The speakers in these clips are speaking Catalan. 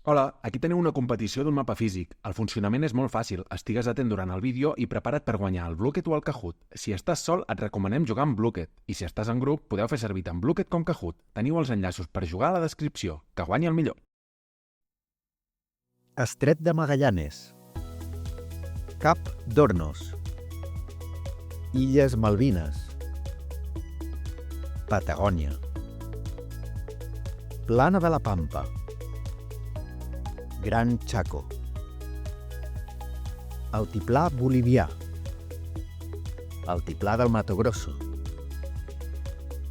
Hola, aquí teniu una competició d'un mapa físic. El funcionament és molt fàcil, estigues atent durant el vídeo i prepara't per guanyar el Blooket o el Kahoot. Si estàs sol, et recomanem jugar amb Blooket, i si estàs en grup, podeu fer servir tant Blooket com Kahoot. Teniu els enllaços per jugar a la descripció. Que guanyi el millor! Estret de Magallanes, Cap d'Hornos, Illes Malvines, Patagònia, Plana de la Pampa, Gran Chaco, Altiplà Bolivià, Altiplà del Mato Grosso,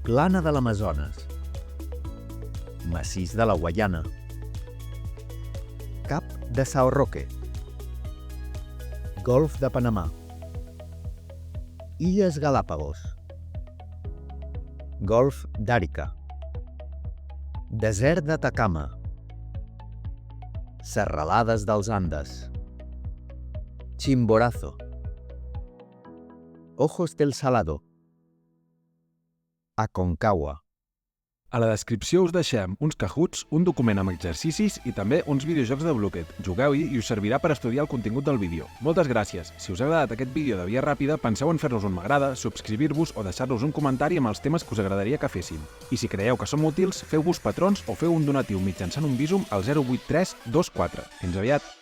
Plana de l'Amazones, Massís de la Guaiana, Cap de Sao Roque, Golf de Panamà, Illes Galápagos, Golf d'Àrica, Desert d'Atacama, Serralades dels Andes, Chimborazo, Ojos del Salado, Aconcagua. A la descripció us deixem uns Kahoots, un document amb exercicis i també uns videojocs de Blooket. Jugueu-hi i us servirà per estudiar el contingut del vídeo. Moltes gràcies! Si us ha agradat aquest vídeo de via ràpida, penseu en fer-nos un m'agrada, subscriure-vos o deixar-nos un comentari amb els temes que us agradaria que féssim. I si creieu que som útils, feu-vos patrons o feu un donatiu mitjançant un Bizum al 08324. Fins aviat!